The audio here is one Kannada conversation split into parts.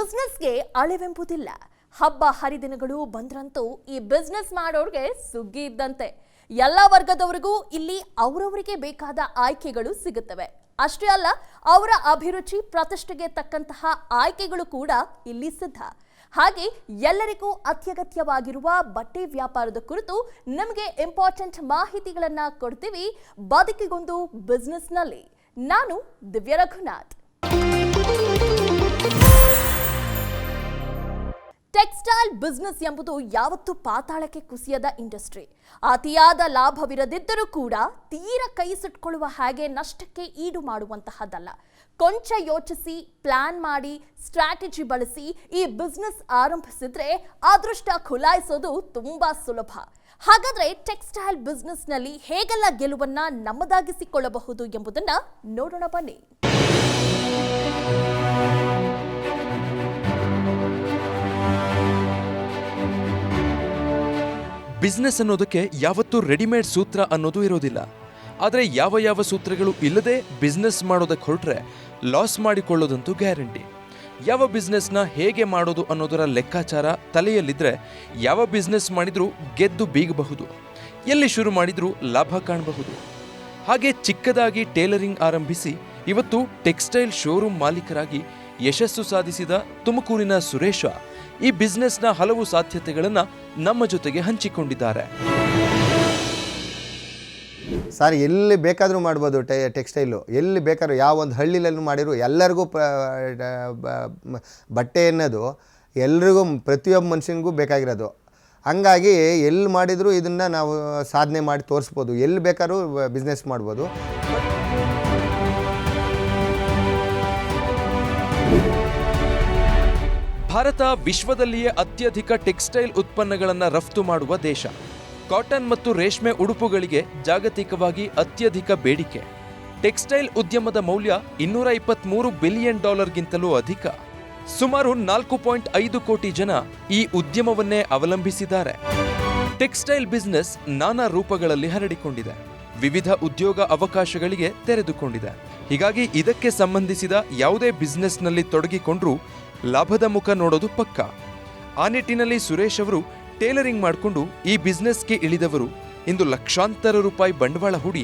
ಬಿಸ್ನೆಸ್ಗೆ ಅಳಿವೆಂಬುದಿಲ್ಲ. ಹಬ್ಬ ಹರಿದಿನಗಳು ಬಂದ್ರಂತೂ ಈ ಬಿಸ್ನೆಸ್ ಮಾಡೋರ್ಗೆ ಸುಗ್ಗಿ ಇದ್ದಂತೆ. ಎಲ್ಲ ವರ್ಗದವರಿಗೂ ಇಲ್ಲಿ ಅವರವರಿಗೆ ಬೇಕಾದ ಆಯ್ಕೆಗಳು ಸಿಗುತ್ತವೆ. ಅಷ್ಟೇ ಅಲ್ಲ, ಅವರ ಅಭಿರುಚಿ ಪ್ರತಿಷ್ಠೆಗೆ ತಕ್ಕಂತಹ ಆಯ್ಕೆಗಳು ಕೂಡ ಇಲ್ಲಿ ಸಿದ್ಧ. ಹಾಗೆ ಎಲ್ಲರಿಗೂ ಅತ್ಯಗತ್ಯವಾಗಿರುವ ಬಟ್ಟೆ ವ್ಯಾಪಾರದ ಕುರಿತು ನಮಗೆ ಇಂಪಾರ್ಟೆಂಟ್ ಮಾಹಿತಿಗಳನ್ನ ಕೊಡ್ತೀವಿ ಬದುಕಿಗೊಂದು ಬಿಸ್ನೆಸ್ನಲ್ಲಿ. ನಾನು ದಿವ್ಯ ರಘುನಾಥ್. ಟೆಕ್ಸ್ಟೈಲ್ ಬಿಸ್ನೆಸ್ ಎಂಬುದು ಯಾವತ್ತೂ ಪಾತಾಳಕ್ಕೆ ಕುಸಿಯದ ಇಂಡಸ್ಟ್ರಿ. ಅತಿಯಾದ ಲಾಭವಿರದಿದ್ದರೂ ಕೂಡ ತೀರ ಕೈ ಸುಟ್ಕೊಳ್ಳುವ ಹಾಗೆ ನಷ್ಟಕ್ಕೆ ಈಡು ಮಾಡುವಂತಹದ್ದಲ್ಲ. ಕೊಂಚ ಯೋಚಿಸಿ, ಪ್ಲಾನ್ ಮಾಡಿ, ಸ್ಟ್ರಾಟಜಿ ಬಳಸಿ ಈ ಬಿಸ್ನೆಸ್ ಆರಂಭಿಸಿದ್ರೆ ಅದೃಷ್ಟ ಖುಲಾಯಿಸೋದು ತುಂಬಾ ಸುಲಭ. ಹಾಗಾದ್ರೆ ಟೆಕ್ಸ್ಟೈಲ್ ಬಿಸ್ನೆಸ್ನಲ್ಲಿ ಹೇಗೆಲ್ಲ ಗೆಲುವನ್ನ ನಮ್ಮದಾಗಿಸಿಕೊಳ್ಳಬಹುದು ಎಂಬುದನ್ನ ನೋಡೋಣ ಬನ್ನಿ. ಬಿಸ್ನೆಸ್ ಅನ್ನೋದಕ್ಕೆ ಯಾವತ್ತೂ ರೆಡಿಮೇಡ್ ಸೂತ್ರ ಅನ್ನೋದು ಇರೋದಿಲ್ಲ. ಆದರೆ ಯಾವ ಸೂತ್ರಗಳು ಇಲ್ಲದೆ ಬಿಸ್ನೆಸ್ ಮಾಡೋದಕ್ಕೆ ಹೊರಟ್ರೆ ಲಾಸ್ ಮಾಡಿಕೊಳ್ಳೋದಂತೂ ಗ್ಯಾರಂಟಿ. ಯಾವ ಬಿಸ್ನೆಸ್ನ ಹೇಗೆ ಮಾಡೋದು ಅನ್ನೋದರ ಲೆಕ್ಕಾಚಾರ ತಲೆಯಲ್ಲಿದ್ದರೆ ಯಾವ ಬಿಸ್ನೆಸ್ ಮಾಡಿದ್ರೂ ಗೆದ್ದು ಬೀಗಬಹುದು, ಎಲ್ಲಿ ಶುರು ಮಾಡಿದ್ರೂ ಲಾಭ ಕಾಣಬಹುದು. ಹಾಗೆ ಚಿಕ್ಕದಾಗಿ ಟೇಲರಿಂಗ್ ಆರಂಭಿಸಿ ಇವತ್ತು ಟೆಕ್ಸ್ಟೈಲ್ ಶೋರೂಮ್ ಮಾಲೀಕರಾಗಿ ಯಶಸ್ಸು ಸಾಧಿಸಿದ ತುಮಕೂರಿನ ಸುರೇಶ ಈ ಬಿಸ್ನೆಸ್ನ ಹಲವು ಸಾಧ್ಯತೆಗಳನ್ನು ನಮ್ಮ ಜೊತೆಗೆ ಹಂಚಿಕೊಂಡಿದ್ದಾರೆ. ಸರ್, ಎಲ್ಲಿ ಬೇಕಾದರೂ ಮಾಡ್ಬೋದು ಟೆಕ್ಸ್ಟೈಲು. ಎಲ್ಲಿ ಬೇಕಾದ್ರೂ ಯಾವ ಒಂದು ಹಳ್ಳಿಲಲ್ಲೂ ಮಾಡಿದ್ರು ಎಲ್ಲರಿಗೂ ಬಟ್ಟೆ ಅನ್ನೋದು ಎಲ್ರಿಗೂ ಪ್ರತಿಯೊಬ್ಬ ಮನುಷ್ಯನಿಗೂ ಬೇಕಾಗಿರೋದು. ಹಂಗಾಗಿ ಎಲ್ಲಿ ಮಾಡಿದರೂ ಇದನ್ನು ನಾವು ಸಾಧನೆ ಮಾಡಿ ತೋರಿಸ್ಬೋದು. ಎಲ್ಲಿ ಬೇಕಾದ್ರೂ ಬಿಸ್ನೆಸ್ ಮಾಡ್ಬೋದು. ಭಾರತ ವಿಶ್ವದಲ್ಲಿಯೇ ಅತ್ಯಧಿಕ ಟೆಕ್ಸ್ಟೈಲ್ ಉತ್ಪನ್ನಗಳನ್ನು ರಫ್ತು ಮಾಡುವ ದೇಶ. ಕಾಟನ್ ಮತ್ತು ರೇಷ್ಮೆ ಉಡುಪುಗಳಿಗೆ ಜಾಗತಿಕವಾಗಿ ಅತ್ಯಧಿಕ ಬೇಡಿಕೆ. ಟೆಕ್ಸ್ಟೈಲ್ ಉದ್ಯಮದ ಮೌಲ್ಯ $223 ಬಿಲಿಯನ್ ಗಿಂತಲೂ ಅಧಿಕ. ಸುಮಾರು 4.5 ಕೋಟಿ ಜನ ಈ ಉದ್ಯಮವನ್ನೇ ಅವಲಂಬಿಸಿದ್ದಾರೆ. ಟೆಕ್ಸ್ಟೈಲ್ ಬಿಸ್ನೆಸ್ ನಾನಾ ರೂಪಗಳಲ್ಲಿ ಹರಡಿಕೊಂಡಿದೆ, ವಿವಿಧ ಉದ್ಯೋಗ ಅವಕಾಶಗಳಿಗೆ ತೆರೆದುಕೊಂಡಿದೆ. ಹೀಗಾಗಿ ಇದಕ್ಕೆ ಸಂಬಂಧಿಸಿದ ಯಾವುದೇ ಬಿಸ್ನೆಸ್ನಲ್ಲಿ ತೊಡಗಿಕೊಂಡ್ರೂ ಲಾಭದ ಮುಖ ನೋಡೋದು ಪಕ್ಕ. ಆ ನಿಟ್ಟಿನಲ್ಲಿ ಸುರೇಶ್ ಅವರು ಟೇಲರಿಂಗ್ ಮಾಡಿಕೊಂಡು ಈ ಬಿಸ್ನೆಸ್ಗೆ ಇಳಿದವರು ಇಂದು ಲಕ್ಷಾಂತರ ರೂಪಾಯಿ ಬಂಡವಾಳ ಹೂಡಿ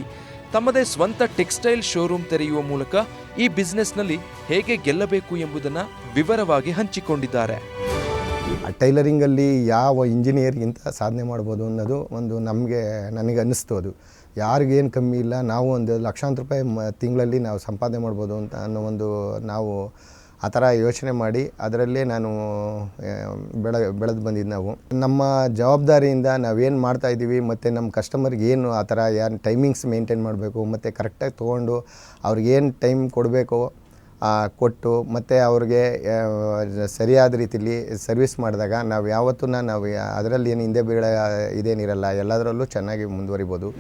ತಮ್ಮದೇ ಸ್ವಂತ ಟೆಕ್ಸ್ಟೈಲ್ ಶೋರೂಮ್ ತೆರೆಯುವ ಮೂಲಕ ಈ ಬಿಸ್ನೆಸ್ನಲ್ಲಿ ಹೇಗೆ ಗೆಲ್ಲಬೇಕು ಎಂಬುದನ್ನು ವಿವರವಾಗಿ ಹಂಚಿಕೊಂಡಿದ್ದಾರೆ. ಟೈಲರಿಂಗಲ್ಲಿ ಯಾವ ಇಂಜಿನಿಯರ್ಗಿಂತ ಸಾಧನೆ ಮಾಡ್ಬೋದು ಅನ್ನೋದು ಒಂದು ನನಗೆ ಅನ್ನಿಸ್ತು. ಅದು ಯಾರಿಗೇನು ಕಮ್ಮಿ ಇಲ್ಲ. ನಾವು ಒಂದು ಲಕ್ಷಾಂತರ ರೂಪಾಯಿ ತಿಂಗಳಲ್ಲಿ ನಾವು ಸಂಪಾದನೆ ಮಾಡ್ಬೋದು ಅಂತ ಅನ್ನೋ ನಾವು ಆ ಥರ ಯೋಚನೆ ಮಾಡಿ ಅದರಲ್ಲೇ ನಾನು ಬೆಳೆದು ಬಂದಿದ್ದು. ನಾವು ನಮ್ಮ ಜವಾಬ್ದಾರಿಯಿಂದ ನಾವೇನು ಮಾಡ್ತಾಯಿದ್ದೀವಿ ಮತ್ತು ನಮ್ಮ ಕಸ್ಟಮರ್ಗೆ ಏನು ಆ ಥರ ಟೈಮಿಂಗ್ಸ್ ಮೇಂಟೈನ್ ಮಾಡಬೇಕು ಮತ್ತು ಕರೆಕ್ಟಾಗಿ ತೊಗೊಂಡು ಅವ್ರಿಗೇನು ಟೈಮ್ ಕೊಡಬೇಕು ಕೊಟ್ಟು ಮತ್ತು ಅವ್ರಿಗೆ ಸರಿಯಾದ ರೀತಿಯಲ್ಲಿ ಸರ್ವಿಸ್ ಮಾಡಿದಾಗ ನಾವು ಯಾವತ್ತೂ ನಾವು ಅದರಲ್ಲಿ ಏನು ಹಿಂದೆ ಬೀಳ ಇದೇನಿರಲ್ಲ, ಎಲ್ಲದರಲ್ಲೂ ಚೆನ್ನಾಗಿ ಮುಂದುವರಿಬೋದು.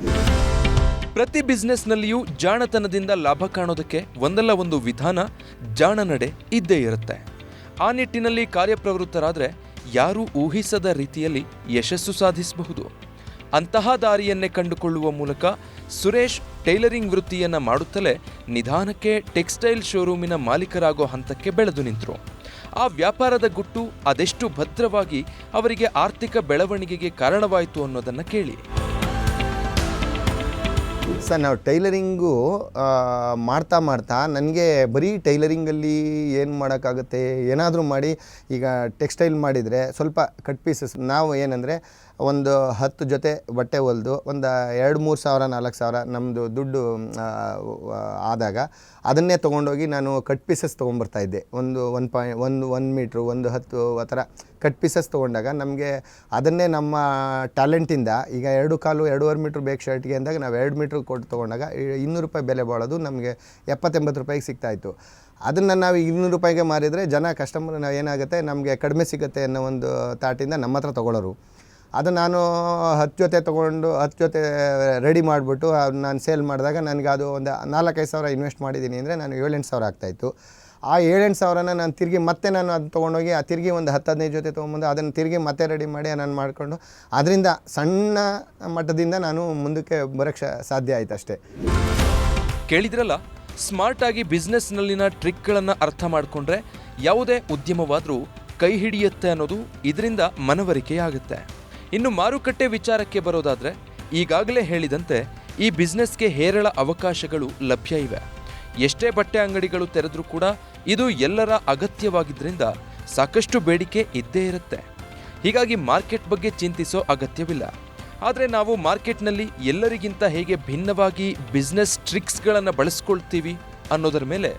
ಪ್ರತಿ ಬಿಸ್ನೆಸ್ನಲ್ಲಿಯೂ ಜಾಣತನದಿಂದ ಲಾಭ ಕಾಣೋದಕ್ಕೆ ಒಂದಲ್ಲ ಒಂದು ವಿಧಾನ, ಜಾಣ ನಡೆ ಇದ್ದೇ ಇರುತ್ತೆ. ಆ ನಿಟ್ಟಿನಲ್ಲಿ ಕಾರ್ಯಪ್ರವೃತ್ತರಾದರೆ ಯಾರೂ ಊಹಿಸದ ರೀತಿಯಲ್ಲಿ ಯಶಸ್ಸು ಸಾಧಿಸಬಹುದು. ಅಂತಹ ದಾರಿಯನ್ನೇ ಕಂಡುಕೊಳ್ಳುವ ಮೂಲಕ ಸುರೇಶ್ ಟೈಲರಿಂಗ್ ವೃತ್ತಿಯನ್ನು ಮಾಡುತ್ತಲೇ ನಿಧಾನಕ್ಕೆ ಟೆಕ್ಸ್ಟೈಲ್ ಶೋರೂಮಿನ ಮಾಲೀಕರಾಗೋ ಹಂತಕ್ಕೆ ಬೆಳೆದು ನಿಂತರು. ಆ ವ್ಯಾಪಾರದ ಗುಟ್ಟು ಅದೆಷ್ಟು ಭದ್ರವಾಗಿ ಅವರಿಗೆ ಆರ್ಥಿಕ ಬೆಳವಣಿಗೆಗೆ ಕಾರಣವಾಯಿತು ಅನ್ನೋದನ್ನು ಕೇಳಿ. ಸರ್, ನಾವು ಟೈಲರಿಂಗು ಮಾಡ್ತಾ ನನಗೆ ಬರೀ ಟೈಲರಿಂಗಲ್ಲಿ ಏನು ಮಾಡೋಕ್ಕಾಗುತ್ತೆ, ಏನಾದರೂ ಮಾಡಿ ಈಗ ಟೆಕ್ಸ್ಟೈಲ್ ಮಾಡಿದರೆ ಸ್ವಲ್ಪ ಕಟ್ ಪೀಸಸ್ ನಾವು ಏನಂದರೆ ಒಂದು 10 ಜೊತೆ ಬಟ್ಟೆ ಹೊಲಿದು ಒಂದು 2-3 ಸಾವಿರ 4 ಸಾವಿರ ನಮ್ಮದು ದುಡ್ಡು ಆದಾಗ ಅದನ್ನೇ ತೊಗೊಂಡೋಗಿ ನಾನು ಕಟ್ ಪೀಸಸ್ ತೊಗೊಂಬರ್ತಾಯಿದ್ದೆ. ಒಂದು 1 ಮೀಟ್ರು 10 ಆ ಥರ ಕಟ್ ಪೀಸಸ್ ತೊಗೊಂಡಾಗ ನಮಗೆ ಅದನ್ನೇ ನಮ್ಮ ಟ್ಯಾಲೆಂಟಿಂದ ಈಗ 2.25 ಮೀಟ್ರ್ ಬೇಕು ಶರ್ಟ್ಗೆ ಅಂದಾಗ ನಾವು 2 ಮೀಟ್ರ್ ಕೊಟ್ಟು ತೊಗೊಂಡಾಗ $200 ಬೆಲೆ ಬಾಳೋದು ನಮಗೆ 70-80 ರೂಪಾಯಿಗೆ ಸಿಗ್ತಾಯಿತ್ತು. ಅದನ್ನು ನಾವು 200 ರೂಪಾಯಿಗೆ ಮಾರಿದರೆ ಕಸ್ಟಮರ್ ಏನಾಗುತ್ತೆ, ನಮಗೆ ಕಡಿಮೆ ಸಿಗುತ್ತೆ ಅನ್ನೋ ಒಂದು ತಾಟಿಂದ ನಮ್ಮ ಹತ್ರ ತೊಗೊಳ್ಳೋರು. ಅದು ನಾನು 10 ಜೊತೆ ತೊಗೊಂಡು 10 ಜೊತೆ ರೆಡಿ ಮಾಡಿಬಿಟ್ಟು ನಾನು ಸೇಲ್ ಮಾಡಿದಾಗ ನನಗೆ ಅದು ಒಂದು 4-5 ಸಾವಿರ ಇನ್ವೆಸ್ಟ್ ಮಾಡಿದ್ದೀನಿ ಅಂದರೆ ನಾನು 7-8 ಸಾವಿರ ಆಗ್ತಾಯಿತ್ತು. ಆ 7-8 ಸಾವಿರನ ನಾನು ತಿರುಗಿ ಮತ್ತೆ ನಾನು ಅದು ತೊಗೊಂಡೋಗಿ ತಿರುಗಿ ಒಂದು 10-15 ಜೊತೆ ತೊಗೊಂಬಂದು ಅದನ್ನು ತಿರುಗಿ ಮತ್ತೆ ರೆಡಿ ಮಾಡಿ ನಾನು ಮಾಡಿಕೊಂಡು ಅದರಿಂದ ಸಣ್ಣ ಮಟ್ಟದಿಂದ ನಾನು ಮುಂದಕ್ಕೆ ಬರೋಕ್ಕೆ ಸಾಧ್ಯ ಆಯ್ತು ಅಷ್ಟೇ. ಕೇಳಿದ್ರಲ್ಲ, ಸ್ಮಾರ್ಟ್ ಆಗಿ ಬಿಸ್ನೆಸ್ನಲ್ಲಿನ ಟ್ರಿಕ್ಗಳನ್ನು ಅರ್ಥ ಮಾಡಿಕೊಂಡ್ರೆ ಯಾವುದೇ ಉದ್ಯಮವಾದರೂ ಕೈ ಹಿಡಿಯುತ್ತೆ ಅನ್ನೋದು ಇದರಿಂದ ಮನವರಿಕೆಯಾಗುತ್ತೆ. ಇನ್ನು ಮಾರುಕಟ್ಟೆ ವಿಚಾರಕ್ಕೆ ಬರೋದಾದ್ರೆ ಈಗಾಗಲೇ ಹೇಳಿದಂತೆ ಈ ಬಿಸ್ನೆಸ್ಗೆ ಹೇರಳ ಅವಕಾಶಗಳು ಲಭ್ಯ ಇವೆ. ಎಷ್ಟೇ ಬಟ್ಟೆ ಅಂಗಡಿಗಳು ತೆರೆದ್ರೂ ಕೂಡ ಇದು ಎಲ್ಲರ ಅಗತ್ಯವಾಗಿದ್ದರಿಂದ ಸಾಕಷ್ಟು ಬೇಡಿಕೆ ಇದ್ದೇ ಇರುತ್ತೆ. ಹೀಗಾಗಿ ಮಾರ್ಕೆಟ್ ಬಗ್ಗೆ ಚಿಂತಿಸೋ ಅಗತ್ಯವಿಲ್ಲ. ಆದರೆ ನಾವು ಮಾರ್ಕೆಟ್ನಲ್ಲಿ ಎಲ್ಲರಿಗಿಂತ ಹೇಗೆ ಭಿನ್ನವಾಗಿ ಬಿಸ್ನೆಸ್ ಟ್ರಿಕ್ಸ್ಗಳನ್ನು ಬಳಸ್ಕೊಳ್ತೀವಿ ಅನ್ನೋದರ ಮೇಲೆ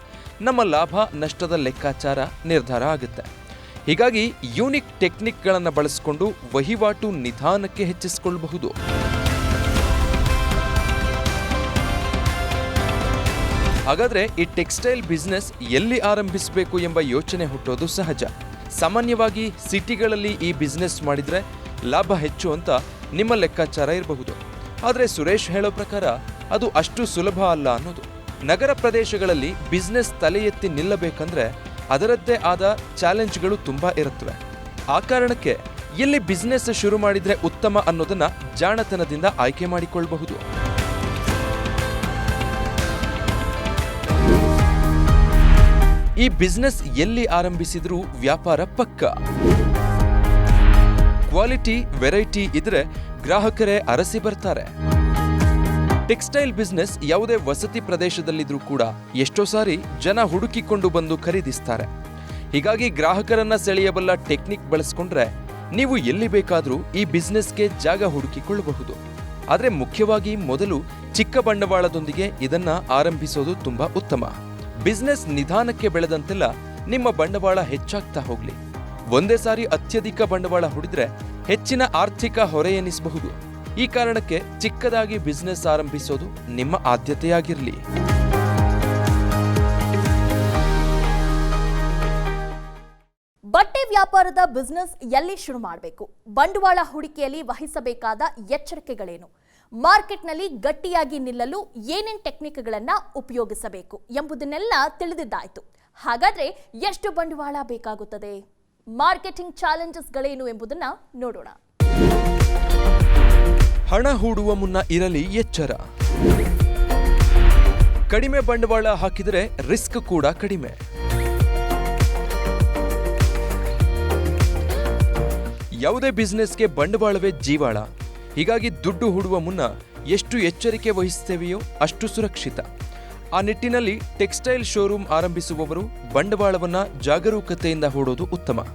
ನಮ್ಮ ಲಾಭ ನಷ್ಟದ ಲೆಕ್ಕಾಚಾರ ನಿರ್ಧಾರ ಆಗುತ್ತೆ. ಹೀಗಾಗಿ ಯೂನಿಕ್ ಟೆಕ್ನಿಕ್ಗಳನ್ನು ಬಳಸಿಕೊಂಡು ವಹಿವಾಟು ನಿಧಾನಕ್ಕೆ ಹೆಚ್ಚಿಸಿಕೊಳ್ಳಬಹುದು. ಹಾಗಾದ್ರೆ ಈ ಟೆಕ್ಸ್ಟೈಲ್ ಬಿಸ್ನೆಸ್ ಎಲ್ಲಿ ಆರಂಭಿಸಬೇಕು ಎಂಬ ಯೋಚನೆ ಹುಟ್ಟೋದು ಸಹಜ. ಸಾಮಾನ್ಯವಾಗಿ ಸಿಟಿಗಳಲ್ಲಿ ಈ ಬಿಸ್ನೆಸ್ ಮಾಡಿದ್ರೆ ಲಾಭ ಹೆಚ್ಚು ಅಂತ ನಿಮ್ಮ ಲೆಕ್ಕಾಚಾರ ಇರಬಹುದು. ಆದರೆ ಸುರೇಶ್ ಹೇಳೋ ಪ್ರಕಾರ ಅದು ಅಷ್ಟು ಸುಲಭ ಅಲ್ಲ ಅನ್ನೋದು. ನಗರ ಪ್ರದೇಶಗಳಲ್ಲಿ ಬಿಸ್ನೆಸ್ ತಲೆ ಎತ್ತಿ ನಿಲ್ಲಬೇಕಂದ್ರೆ ಅದರದ್ದೇ ಆದ ಚಾಲೆಂಜ್ಗಳು ತುಂಬಾ ಇರುತ್ತವೆ. ಆ ಕಾರಣಕ್ಕೆ ಎಲ್ಲಿ ಬಿಸ್ನೆಸ್ ಶುರು ಮಾಡಿದ್ರೆ ಉತ್ತಮ ಅನ್ನೋದನ್ನ ಜಾಣತನದಿಂದ ಆಯ್ಕೆ ಮಾಡಿಕೊಳ್ಳಬಹುದು. ಈ ಬಿಸ್ನೆಸ್ ಎಲ್ಲಿ ಆರಂಭಿಸಿದ್ರೂ ವ್ಯಾಪಾರ ಪಕ್ಕ. ಕ್ವಾಲಿಟಿ, ವೆರೈಟಿ ಇದ್ರೆ ಗ್ರಾಹಕರೇ ಅರಸಿ ಬರ್ತಾರೆ. ಟೆಕ್ಸ್ಟೈಲ್ ಬಿಸ್ನೆಸ್ ಯಾವುದೇ ವಸತಿ ಪ್ರದೇಶದಲ್ಲಿದ್ರೂ ಕೂಡ ಎಷ್ಟೋ ಸಾರಿ ಜನ ಹುಡುಕಿಕೊಂಡು ಬಂದು ಖರೀದಿಸ್ತಾರೆ. ಹೀಗಾಗಿ ಗ್ರಾಹಕರನ್ನ ಸೆಳೆಯಬಲ್ಲ ಟೆಕ್ನಿಕ್ ಬಳಸ್ಕೊಂಡ್ರೆ ನೀವು ಎಲ್ಲಿ ಬೇಕಾದರೂ ಈ ಬಿಸ್ನೆಸ್ಗೆ ಜಾಗ ಹುಡುಕಿಕೊಳ್ಳಬಹುದು. ಆದರೆ ಮುಖ್ಯವಾಗಿ ಮೊದಲು ಚಿಕ್ಕ ಬಂಡವಾಳದೊಂದಿಗೆ ಇದನ್ನ ಆರಂಭಿಸೋದು ತುಂಬಾ ಉತ್ತಮ. ಬಿಸ್ನೆಸ್ ನಿಧಾನಕ್ಕೆ ಬೆಳೆದಂತೆಲ್ಲ ನಿಮ್ಮ ಬಂಡವಾಳ ಹೆಚ್ಚಾಗ್ತಾ ಹೋಗ್ಲಿ. ಒಂದೇ ಸಾರಿ ಅತ್ಯಧಿಕ ಬಂಡವಾಳ ಹೂಡಿದ್ರೆ ಹೆಚ್ಚಿನ ಆರ್ಥಿಕ ಹೊರೆ ಎನಿಸಬಹುದು. ಈ ಕಾರಣಕ್ಕೆ ಚಿಕ್ಕದಾಗಿ ಬಿಸ್ನೆಸ್ ಆರಂಭಿಸೋದು ನಿಮ್ಮ ಆದ್ಯತೆಯಾಗಿರಲಿ. ಬಟ್ಟೆ ವ್ಯಾಪಾರದ ಬಿಸ್ನೆಸ್ ಎಲ್ಲಿ ಶುರು ಮಾಡಬೇಕು? ಬಂಡವಾಳ ಹೂಡಿಕೆಯಲ್ಲಿ ವಹಿಸಬೇಕಾದ ಎಚ್ಚರಿಕೆಗಳೇನು? ಮಾರ್ಕೆಟ್ನಲ್ಲಿ ಗಟ್ಟಿಯಾಗಿ ನಿಲ್ಲಲು ಏನೇನ್ ಟೆಕ್ನಿಕ್ಗಳನ್ನು ಉಪಯೋಗಿಸಬೇಕು ಎಂಬುದನ್ನೆಲ್ಲ ತಿಳಿದಿದ್ದಾಯಿತು. ಹಾಗಾದ್ರೆ ಎಷ್ಟು ಬಂಡವಾಳ ಬೇಕಾಗುತ್ತದೆ? ಮಾರ್ಕೆಟಿಂಗ್ ಚಾಲೆಂಜಸ್ಗಳೇನು ಎಂಬುದನ್ನ ನೋಡೋಣ. ಹಣ ಹೂಡುವ ಮುನ್ನ ಇರಲಿ ಎಚ್ಚರ. ಕಡಿಮೆ ಬಂಡವಾಳ ಹಾಕಿದರೆ ರಿಸ್ಕ್ ಕೂಡ ಕಡಿಮೆ. ಯಾವುದೇ ಬಿಸ್ನೆಸ್ಗೆ ಬಂಡವಾಳವೇ ಜೀವಾಳ. ಹೀಗಾಗಿ ದುಡ್ಡು ಹೂಡುವ ಮುನ್ನ ಎಷ್ಟು ಎಚ್ಚರಿಕೆ ವಹಿಸುತ್ತೇವೆಯೋ ಅಷ್ಟು ಸುರಕ್ಷಿತ. ಆ ನಿಟ್ಟಿನಲ್ಲಿ ಟೆಕ್ಸ್ಟೈಲ್ ಶೋರೂಮ್ ಆರಂಭಿಸುವವರು ಬಂಡವಾಳವನ್ನ ಜಾಗರೂಕತೆಯಿಂದ ಹೂಡೋದು ಉತ್ತಮ.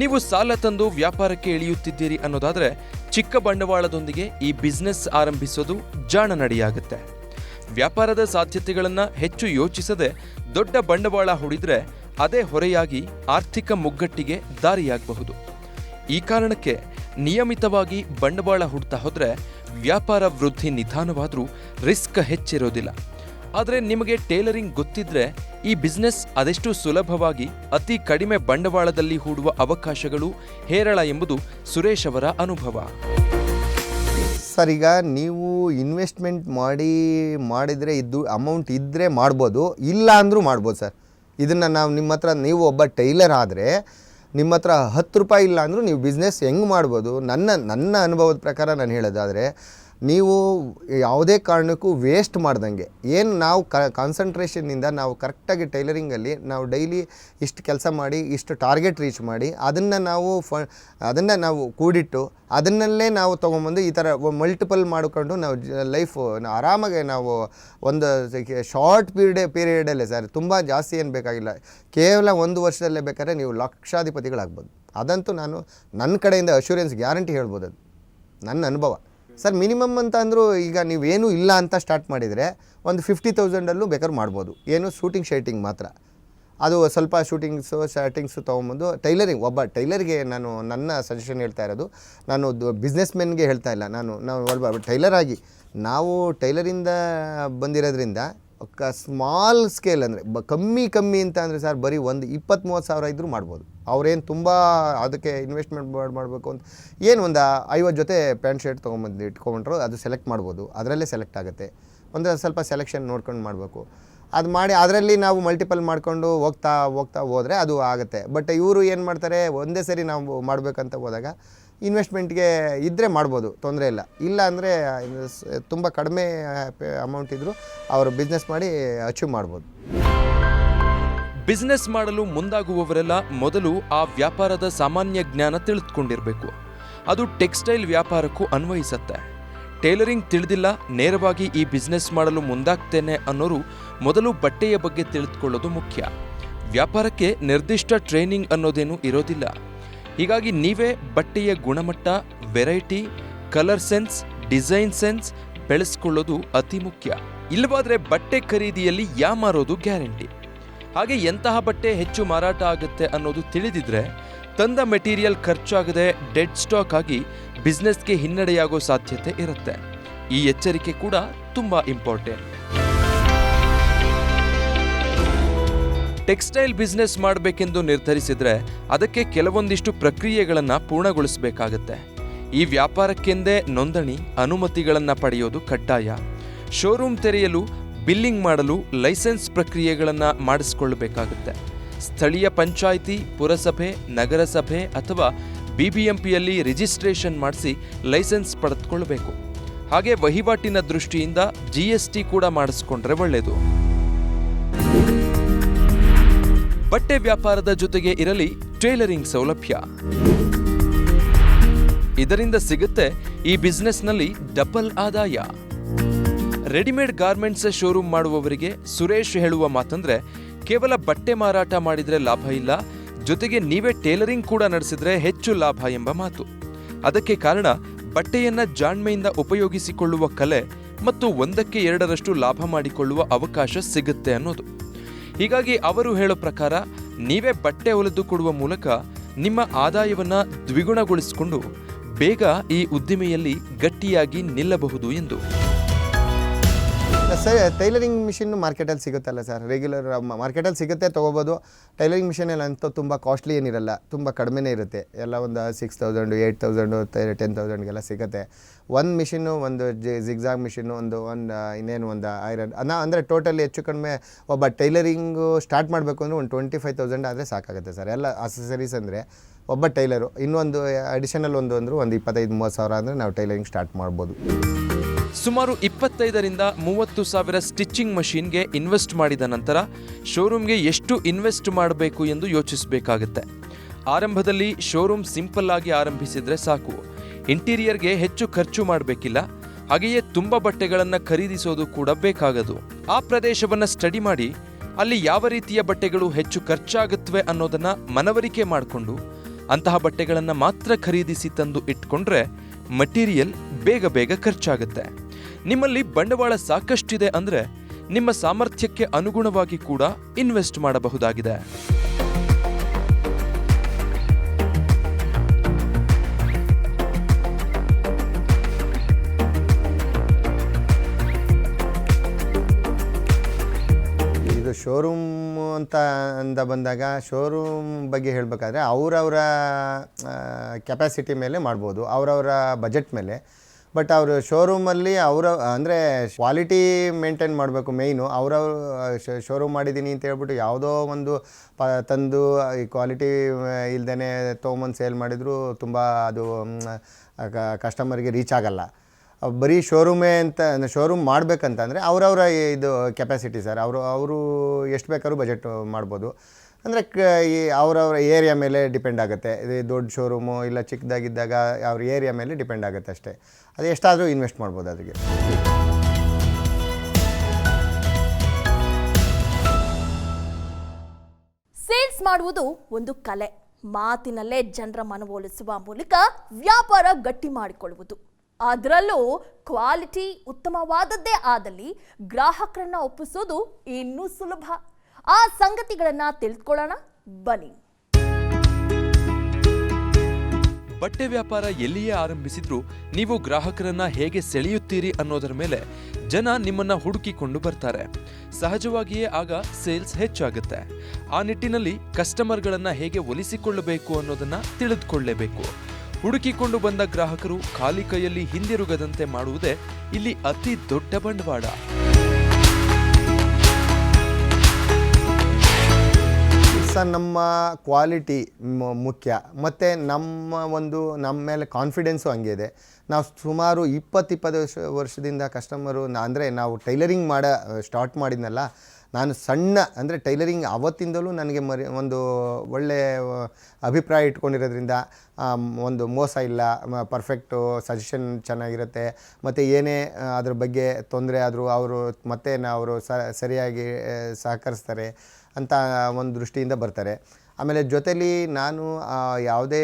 ನೀವು ಸಾಲ ತಂದು ವ್ಯಾಪಾರಕ್ಕೆ ಇಳಿಯುತ್ತಿದ್ದೀರಿ ಅನ್ನೋದಾದ್ರೆ ಚಿಕ್ಕ ಬಂಡವಾಳದೊಂದಿಗೆ ಈ ಬಿಸ್ನೆಸ್ ಆರಂಭಿಸೋದು ಜಾಣ ನಡೆಯಾಗುತ್ತೆ. ವ್ಯಾಪಾರದ ಸಾಧ್ಯತೆಗಳನ್ನು ಹೆಚ್ಚು ಯೋಚಿಸದೆ ದೊಡ್ಡ ಬಂಡವಾಳ ಹೂಡಿದ್ರೆ ಅದೇ ಹೊರೆಯಾಗಿ ಆರ್ಥಿಕ ಮುಗ್ಗಟ್ಟಿಗೆ ದಾರಿಯಾಗಬಹುದು. ಈ ಕಾರಣಕ್ಕೆ ನಿಯಮಿತವಾಗಿ ಬಂಡವಾಳ ಹೂಡ್ತಾ ಹೋದ್ರೆ ವ್ಯಾಪಾರ ವೃದ್ಧಿ ನಿಧಾನವಾದರೂ ರಿಸ್ಕ್ ಹೆಚ್ಚಿರೋದಿಲ್ಲ. ಆದರೆ ನಿಮಗೆ ಟೇಲರಿಂಗ್ ಗೊತ್ತಿದ್ರೆ ಈ ಬಿಸ್ನೆಸ್ ಅದೆಷ್ಟು ಸುಲಭವಾಗಿ ಅತಿ ಕಡಿಮೆ ಬಂಡವಾಳದಲ್ಲಿ ಹೂಡುವ ಅವಕಾಶಗಳು ಹೇರಳ ಎಂಬುದು ಸುರೇಶ್ ಅವರ ಅನುಭವ. ಸರ್, ಈಗ ನೀವು ಇನ್ವೆಸ್ಟ್ಮೆಂಟ್ ಮಾಡಿದರೆ ಇದ್ದು ಅಮೌಂಟ್ ಇದ್ದರೆ ಮಾಡ್ಬೋದು, ಇಲ್ಲ ಅಂದರೂ ಮಾಡ್ಬೋದು ಸರ್. ಇದನ್ನು ನಿಮ್ಮ ಹತ್ರ ನೀವು ಒಬ್ಬ ಟೈಲರ್ ಆದರೆ ನಿಮ್ಮ ಹತ್ರ 10 ರೂಪಾಯಿ ಇಲ್ಲ ಅಂದರೂ ನೀವು ಬಿಸ್ನೆಸ್ ಹೆಂಗೆ ಮಾಡ್ಬೋದು? ನನ್ನ ಅನುಭವದ ಪ್ರಕಾರ ನಾನು ಹೇಳೋದಾದರೆ, ನೀವು ಯಾವುದೇ ಕಾರಣಕ್ಕೂ ವೇಸ್ಟ್ ಮಾಡ್ದಂಗೆ ಏನು ನಾವು ಕಾನ್ಸಂಟ್ರೇಷನ್ನಿಂದ ನಾವು ಕರೆಕ್ಟಾಗಿ ಟೈಲರಿಂಗಲ್ಲಿ ನಾವು ಡೈಲಿ ಇಷ್ಟು ಕೆಲಸ ಮಾಡಿ ಇಷ್ಟು ಟಾರ್ಗೆಟ್ ರೀಚ್ ಮಾಡಿ ಅದನ್ನು ನಾವು ಕೂಡಿಟ್ಟು ಅದನ್ನಲ್ಲೇ ನಾವು ತೊಗೊಂಬಂದು ಈ ಥರ ಮಲ್ಟಿಪಲ್ ಮಾಡಿಕೊಂಡು ನಾವು ಲೈಫು ಆರಾಮಾಗಿ ನಾವು ಒಂದು ಶಾರ್ಟ್ ಪೀರಿಯಡಲ್ಲೇ ಸರ್, ತುಂಬ ಜಾಸ್ತಿ ಏನು ಬೇಕಾಗಿಲ್ಲ, ಕೇವಲ 1 ವರ್ಷದಲ್ಲೇ ಬೇಕಾದ್ರೆ ನೀವು ಲಕ್ಷಾಧಿಪತಿಗಳಾಗ್ಬೋದು. ಅದಂತೂ ನಾನು ನನ್ನ ಕಡೆಯಿಂದ ಅಶ್ಯೂರೆನ್ಸ್ ಗ್ಯಾರಂಟಿ ಹೇಳ್ಬೋದು. ಅದು ನನ್ನ ಅನುಭವ ಸರ್. ಮಿನಿಮಮ್ ಅಂತ ಅಂದರೂ ಈಗ ನೀವೇನೂ ಇಲ್ಲ ಅಂತ ಸ್ಟಾರ್ಟ್ ಮಾಡಿದರೆ ಒಂದು 50,000 ಬೇಕಾದ್ರೂ ಮಾಡ್ಬೋದು. ಏನು ಶೂಟಿಂಗ್ ಶರ್ಟಿಂಗ್ ಮಾತ್ರ. ಅದು ಸ್ವಲ್ಪ ಶರ್ಟಿಂಗ್ಸು ತೊಗೊಂಬಂದು ಒಬ್ಬ ಟೈಲರ್ಗೆ ನನ್ನ ಸಜೆಷನ್ ಹೇಳ್ತಾ ಇರೋದು, ನಾನು ಬಿಸ್ನೆಸ್ ಮೆನ್ಗೆ ಹೇಳ್ತಾ ಇಲ್ಲ. ನಾವು ಒಬ್ಬ ಟೈಲರ್ ಆಗಿ ನಾವು ಟೈಲರಿಂದ ಬಂದಿರೋದ್ರಿಂದ ಸ್ಮಾಲ್ ಸ್ಕೇಲ್ ಅಂದರೆ ಕಮ್ಮಿ ಅಂತ ಅಂದರೆ ಸರ್ ಬರೀ ಒಂದು 20-30 ಸಾವಿರ ಇದ್ದರೂ ಮಾಡ್ಬೋದು. ಅವ್ರೇನು ತುಂಬ ಅದಕ್ಕೆ ಇನ್ವೆಸ್ಟ್ಮೆಂಟ್ ಮಾಡಬೇಕು ಅಂತ ಏನು ಒಂದು 50 ಜೊತೆ ಪ್ಯಾಂಟ್ ಶರ್ಟ್ ತೊಗೊಂಬಂದು ಇಟ್ಕೊಂಡ್ರು ಅದು ಸೆಲೆಕ್ಟ್ ಮಾಡ್ಬೋದು. ಅದರಲ್ಲೇ ಸೆಲೆಕ್ಟ್ ಆಗುತ್ತೆ. ಒಂದು ಸ್ವಲ್ಪ ಸೆಲೆಕ್ಷನ್ ನೋಡ್ಕೊಂಡು ಮಾಡಬೇಕು. ಅದು ಮಾಡಿ ಅದರಲ್ಲಿ ನಾವು ಮಲ್ಟಿಪಲ್ ಮಾಡಿಕೊಂಡು ಹೋಗ್ತಾ ಹೋದರೆ ಅದು ಆಗುತ್ತೆ. ಬಟ್ ಇವರು ಏನು ಮಾಡ್ತಾರೆ, ಒಂದೇ ಸರಿ ನಾವು ಮಾಡಬೇಕಂತ ಹೋದಾಗ ಇನ್ವೆಸ್ಟ್ಮೆಂಟ್ಗೆ ಇದ್ದರೆ ಮಾಡ್ಬೋದು, ತೊಂದರೆ ಇಲ್ಲ ಅಂದರೆ ತುಂಬ ಕಡಿಮೆ ಅಮೌಂಟ್ ಇದ್ದರೂ ಅವರು ಬಿಸ್ನೆಸ್ ಮಾಡಿ ಅಚೀವ್ ಮಾಡ್ಬೋದು. ಬಿಸ್ನೆಸ್ ಮಾಡಲು ಮುಂದಾಗುವವರೆಲ್ಲ ಮೊದಲು ಆ ವ್ಯಾಪಾರದ ಸಾಮಾನ್ಯ ಜ್ಞಾನ ತಿಳಿದುಕೊಂಡಿರಬೇಕು. ಅದು ಟೆಕ್ಸ್ಟೈಲ್ ವ್ಯಾಪಾರಕ್ಕೂ ಅನ್ವಯಿಸುತ್ತೆ. ಟೈಲರಿಂಗ್ ತಿಳಿದಿಲ್ಲ, ನೇರವಾಗಿ ಈ ಬಿಸ್ನೆಸ್ ಮಾಡಲು ಮುಂದಾಗ್ತೇನೆ ಅನ್ನೋರು ಮೊದಲು ಬಟ್ಟೆಯ ಬಗ್ಗೆ ತಿಳಿದುಕೊಳ್ಳೋದು ಮುಖ್ಯ. ವ್ಯಾಪಾರಕ್ಕೆ ನಿರ್ದಿಷ್ಟ ಟ್ರೈನಿಂಗ್ ಅನ್ನೋದೇನೂ ಇರೋದಿಲ್ಲ. ಹೀಗಾಗಿ ನೀವೇ ಬಟ್ಟೆಯ ಗುಣಮಟ್ಟ, variety, colour sense, design sense ಬೆಳೆಸ್ಕೊಳ್ಳೋದು ಅತಿ ಮುಖ್ಯ. ಇಲ್ಲವಾದ್ರೆ ಬಟ್ಟೆ ಖರೀದಿಯಲ್ಲಿ ಯಾಮಾರೋದು ಗ್ಯಾರಂಟಿ. ಹಾಗೆ ಎಂತಹ ಬಟ್ಟೆ ಹೆಚ್ಚು ಮಾರಾಟ ಆಗುತ್ತೆ ಅನ್ನೋದು ತಿಳಿದಿದ್ರೆ ತಂದ ಮೆಟೀರಿಯಲ್ ಖರ್ಚಾಗದೆ ಡೆಡ್ ಸ್ಟಾಕ್ ಆಗಿ ಬಿಸ್ನೆಸ್ಗೆ ಹಿನ್ನಡೆಯಾಗೋ ಸಾಧ್ಯತೆ ಇರುತ್ತೆ. ಈ ಎಚ್ಚರಿಕೆ ಕೂಡ ತುಂಬಾ ಇಂಪಾರ್ಟೆಂಟ್. ಟೆಕ್ಸ್ಟೈಲ್ ಬಿಸ್ನೆಸ್ ಮಾಡಬೇಕೆಂದು ನಿರ್ಧರಿಸಿದ್ರೆ ಅದಕ್ಕೆ ಕೆಲವೊಂದಿಷ್ಟು ಪ್ರಕ್ರಿಯೆಗಳನ್ನು ಪೂರ್ಣಗೊಳಿಸಬೇಕಾಗತ್ತೆ. ಈ ವ್ಯಾಪಾರಕ್ಕೆಂದೇ ನೋಂದಣಿ, ಅನುಮತಿಗಳನ್ನು ಪಡೆಯೋದು ಕಡ್ಡಾಯ. ಶೋರೂಮ್ ತೆರೆಯಲು, ಬಿಲ್ಲಿಂಗ್ ಮಾಡಲು ಲೈಸೆನ್ಸ್ ಪ್ರಕ್ರಿಯೆಗಳನ್ನು ಮಾಡಿಸಿಕೊಳ್ಳಬೇಕಾಗುತ್ತೆ. ಸ್ಥಳೀಯ ಪಂಚಾಯಿತಿ, ಪುರಸಭೆ, ನಗರಸಭೆ ಅಥವಾ BBMPಯಲ್ಲಿ ರಿಜಿಸ್ಟ್ರೇಷನ್ ಮಾಡಿಸಿ ಲೈಸೆನ್ಸ್ ಪಡೆದುಕೊಳ್ಳಬೇಕು. ಹಾಗೆ ವಹಿವಾಟಿನ ದೃಷ್ಟಿಯಿಂದ GST ಕೂಡ ಮಾಡಿಸ್ಕೊಂಡ್ರೆ ಒಳ್ಳೆಯದು. ಬಟ್ಟೆ ವ್ಯಾಪಾರದ ಜೊತೆಗೆ ಇರಲಿ ಟೈಲರಿಂಗ್ ಸೌಲಭ್ಯ. ಇದರಿಂದ ಸಿಗುತ್ತೆ ಈ ಬಿಸ್ನೆಸ್ನಲ್ಲಿ ಡಬಲ್ ಆದಾಯ. ರೆಡಿಮೇಡ್ ಗಾರ್ಮೆಂಟ್ಸ್ ಶೋರೂಮ್ ಮಾಡುವವರಿಗೆ ಸುರೇಶ್ ಹೇಳುವ ಮಾತಂದ್ರೆ, ಕೇವಲ ಬಟ್ಟೆ ಮಾರಾಟ ಮಾಡಿದ್ರೆ ಲಾಭ ಇಲ್ಲ, ಜೊತೆಗೆ ನೀವೇ ಟೈಲರಿಂಗ್ ಕೂಡ ನಡೆಸಿದ್ರೆ ಹೆಚ್ಚು ಲಾಭ ಎಂಬ ಮಾತು. ಅದಕ್ಕೆ ಕಾರಣ ಬಟ್ಟೆಯನ್ನ ಜಾಣ್ಮೆಯಿಂದ ಉಪಯೋಗಿಸಿಕೊಳ್ಳುವ ಕಲೆ ಮತ್ತು 1ಕ್ಕೆ 2ರಷ್ಟು ಲಾಭ ಮಾಡಿಕೊಳ್ಳುವ ಅವಕಾಶ ಸಿಗುತ್ತೆ ಅನ್ನೋದು. ಹೀಗಾಗಿ ಅವರು ಹೇಳೋ ಪ್ರಕಾರ ನೀವೇ ಬಟ್ಟೆ ಹೊಲಿದು ಕೊಡುವ ಮೂಲಕ ನಿಮ್ಮ ಆದಾಯವನ್ನ ದ್ವಿಗುಣಗೊಳಿಸಿಕೊಂಡು ಬೇಗ ಈ ಉದ್ದಿಮೆಯಲ್ಲಿ ಗಟ್ಟಿಯಾಗಿ ನಿಲ್ಲಬಹುದು ಎಂದು. ಸರ್, ಟೈಲರಿಂಗ್ ಮಿಷಿನ್ ಮಾರ್ಕೆಟಲ್ಲಿ ಸಿಗುತ್ತಲ್ಲ ಸರ್, ರೆಗ್ಯುಲರ್ ಮಾರ್ಕೆಟಲ್ಲಿ ಸಿಗುತ್ತೆ, ತೊಗೋಬೋದು. ಟೈಲರಿಂಗ್ ಮಿಷನಲ್ಲಿ ಅಂತೂ ತುಂಬ ಕಾಸ್ಟ್ಲಿ ಏನಿರಲ್ಲ, ತುಂಬ ಕಡಿಮೆನೇ ಇರುತ್ತೆ. ಎಲ್ಲ ಒಂದು 6,000, 8,000, 10,000ಗೆಲ್ಲ ಸಿಗುತ್ತೆ. ಒಂದು ಮಿಷಿನ್ನು, ಒಂದು ಜಿಗ್ಜಾಗ್ ಮಿಷಿನ್ನು, ಒಂದು ಇನ್ನೇನು ಒಂದು ಐರನ್ ಅಂದರೆ ಟೋಟಲಿ ಹೆಚ್ಚು ಕಡಿಮೆ ಒಬ್ಬ ಟೈಲರಿಂಗು ಸ್ಟಾರ್ಟ್ ಮಾಡಬೇಕು ಅಂದರೆ ಒಂದು 25,000 ಆದರೆ ಸಾಕಾಗುತ್ತೆ ಸರ್. ಎಲ್ಲ ಅಸೆಸರೀಸ್ ಅಂದರೆ ಒಬ್ಬ ಟೈಲರು ಇನ್ನೊಂದು ಅಡಿಷನಲ್ ಒಂದು 25-30 ಸಾವಿರ ಅಂದರೆ ನಾವು ಟೈಲರಿಂಗ್ ಸ್ಟಾರ್ಟ್ ಮಾಡ್ಬೋದು. ಸುಮಾರು 25,000 ರಿಂದ 30,000 ಸ್ಟಿಚಿಂಗ್ ಮಷೀನ್ಗೆ ಇನ್ವೆಸ್ಟ್ ಮಾಡಿದ ನಂತರ ಶೋರೂಮ್ಗೆ ಎಷ್ಟು ಇನ್ವೆಸ್ಟ್ ಮಾಡಬೇಕು ಎಂದು ಯೋಚಿಸಬೇಕಾಗುತ್ತೆ. ಆರಂಭದಲ್ಲಿ ಶೋರೂಮ್ ಸಿಂಪಲ್ ಆಗಿ ಆರಂಭಿಸಿದ್ರೆ ಸಾಕು. ಇಂಟೀರಿಯರ್ಗೆ ಹೆಚ್ಚು ಖರ್ಚು ಮಾಡಬೇಕಿಲ್ಲ. ಹಾಗೆಯೇ ತುಂಬ ಬಟ್ಟೆಗಳನ್ನು ಖರೀದಿಸೋದು ಕೂಡ ಬೇಕಾಗದು. ಆ ಪ್ರದೇಶವನ್ನು ಸ್ಟಡಿ ಮಾಡಿ ಅಲ್ಲಿ ಯಾವ ರೀತಿಯ ಬಟ್ಟೆಗಳು ಹೆಚ್ಚು ಖರ್ಚಾಗುತ್ತವೆ ಅನ್ನೋದನ್ನ ಮನವರಿಕೆ ಮಾಡಿಕೊಂಡು ಅಂತಹ ಬಟ್ಟೆಗಳನ್ನು ಮಾತ್ರ ಖರೀದಿಸಿ ತಂದು ಇಟ್ಕೊಂಡ್ರೆ ಮಟೀರಿಯಲ್ ಬೇಗ ಖರ್ಚಾಗುತ್ತೆ. ನಿಮ್ಮಲ್ಲಿ ಬಂಡವಾಳ ಸಾಕಷ್ಟಿದೆ ಅಂದ್ರೆ ನಿಮ್ಮ ಸಾಮರ್ಥ್ಯಕ್ಕೆ ಅನುಗುಣವಾಗಿ ಕೂಡ ಇನ್ವೆಸ್ಟ್ ಮಾಡಬಹುದಾಗಿದೆ. ಇದು ಶೋರೂಮ್ ಅಂತ ಬಂದಾಗ ಶೋರೂಮ್ ಬಗ್ಗೆ ಹೇಳಬೇಕಾದ್ರೆ ಅವರವರ ಕೆಪಾಸಿಟಿ ಮೇಲೆ ಮಾಡ್ಬೋದು, ಅವರವರ ಬಜೆಟ್ ಮೇಲೆ. ಬಟ್ ಅವರು ಶೋರೂಮಲ್ಲಿ ಅಂದರೆ ಕ್ವಾಲಿಟಿ ಮೇಂಟೈನ್ ಮಾಡಬೇಕು ಮೇಯ್ನು. ಶೋರೂಮ್ ಮಾಡಿದ್ದೀನಿ ಅಂತ ಹೇಳ್ಬಿಟ್ಟು ಯಾವುದೋ ಒಂದು ತಂದು ಈ ಕ್ವಾಲಿಟಿ ಇಲ್ದೇ ತೊಗೊಂಬಂದು ಸೇಲ್ ಮಾಡಿದರೂ ತುಂಬ ಅದು ಕಸ್ಟಮರ್ಗೆ ರೀಚ್ ಆಗಲ್ಲ. ಬರೀ ಶೋರೂಮ್ ಮಾಡಬೇಕಂತಂದರೆ ಅವರವರ ಇದು ಕೆಪಾಸಿಟಿ ಸರ್. ಅವರು ಎಷ್ಟು ಬೇಕಾದ್ರೂ ಬಜೆಟ್ ಮಾಡ್ಬೋದು. ಅಂದರೆ ಈ ಅವರವರ ಏರಿಯಾ ಮೇಲೆ ಡಿಪೆಂಡ್ ಆಗುತ್ತೆ. ಇದು ದೊಡ್ಡ ಶೋರೂಮು ಇಲ್ಲ ಚಿಕ್ಕದಾಗಿದ್ದಾಗ ಅವ್ರ ಏರಿಯಾ ಮೇಲೆ ಡಿಪೆಂಡ್ ಆಗುತ್ತೆ ಅಷ್ಟೇ. ಅದು ಎಷ್ಟಾದರೂ ಇನ್ವೆಸ್ಟ್ ಮಾಡ್ಬೋದು ಅದಕ್ಕೆ. ಸೇಲ್ಸ್ ಮಾಡುವುದು ಒಂದು ಕಲೆ. ಮಾತಿನಲ್ಲೇ ಜನರ ಮನವೊಲಿಸುವ ಮೂಲಕ ವ್ಯಾಪಾರ ಗಟ್ಟಿ ಮಾಡಿಕೊಳ್ಳುವುದು. ಅದರಲ್ಲೂ ಕ್ವಾಲಿಟಿ ಉತ್ತಮವಾದದ್ದೇ ಆದಲ್ಲಿ ಗ್ರಾಹಕರನ್ನ ಒಪ್ಪಿಸೋದು ಇನ್ನೂ ಸುಲಭ. ಆ ಸಂಗತಿಗಳನ್ನ ತಿಳಿದುಕೊಳ್ಳೋಣ ಬನ್ನಿ. ಬಟ್ಟೆ ವ್ಯಾಪಾರ ಎಲ್ಲಿಯೇ ಆರಂಭಿಸಿದ್ರೂ ನೀವು ಗ್ರಾಹಕರನ್ನ ಹೇಗೆ ಸೆಳೆಯುತ್ತೀರಿ ಅನ್ನೋದರ ಮೇಲೆ ಜನ ನಿಮ್ಮನ್ನ ಹುಡುಕಿಕೊಂಡು ಬರ್ತಾರೆ. ಸಹಜವಾಗಿಯೇ ಆಗ ಸೇಲ್ಸ್ ಹೆಚ್ಚಾಗುತ್ತೆ. ಆ ನಿಟ್ಟಿನಲ್ಲಿ ಕಸ್ಟಮರ್ಗಳನ್ನ ಹೇಗೆ ಒಲಿಸಿಕೊಳ್ಳಬೇಕು ಅನ್ನೋದನ್ನ ತಿಳಿದುಕೊಳ್ಳಲೇಬೇಕು. ಹುಡುಕಿಕೊಂಡು ಬಂದ ಗ್ರಾಹಕರು ಖಾಲಿ ಕೈಯಲ್ಲಿ ಹಿಂದಿರುಗದಂತೆ ಮಾಡುವುದೇ ಇಲ್ಲಿ ಅತಿ ದೊಡ್ಡ ಬಂಡವಾಳ. ಸರ್, ನಮ್ಮ ಕ್ವಾಲಿಟಿ ಮುಖ್ಯ ಮತ್ತು ನಮ್ಮ ಮೇಲೆ ಕಾನ್ಫಿಡೆನ್ಸು ಹಂಗೆ ಇದೆ. ನಾವು ಸುಮಾರು 20 ವರ್ಷದಿಂದ ಕಸ್ಟಮರು ಅಂದರೆ ನಾವು ಟೈಲರಿಂಗ್ ಸ್ಟಾರ್ಟ್ ಮಾಡಿದ್ನಲ್ಲ, ನಾನು ಸಣ್ಣ ಅಂದರೆ ಟೈಲರಿಂಗ್ ಅವತ್ತಿಂದಲೂ ನನಗೆ ಒಂದು ಒಳ್ಳೆಯ ಅಭಿಪ್ರಾಯ ಇಟ್ಕೊಂಡಿರೋದ್ರಿಂದ ಒಂದು ಮೋಸ ಇಲ್ಲ, ಪರ್ಫೆಕ್ಟು ಸಜೆಷನ್ ಚೆನ್ನಾಗಿರುತ್ತೆ. ಮತ್ತು ಏನೇ ಅದ್ರ ಬಗ್ಗೆ ತೊಂದರೆ ಆದರೂ ಅವರು ಮತ್ತೆ ಅವರು ಸರಿಯಾಗಿ ಸಹಕರಿಸ್ತಾರೆ ಅಂತ ಒಂದು ದೃಷ್ಟಿಯಿಂದ ಬರ್ತಾರೆ. ಆಮೇಲೆ ಜೊತೇಲಿ ನಾನು ಯಾವುದೇ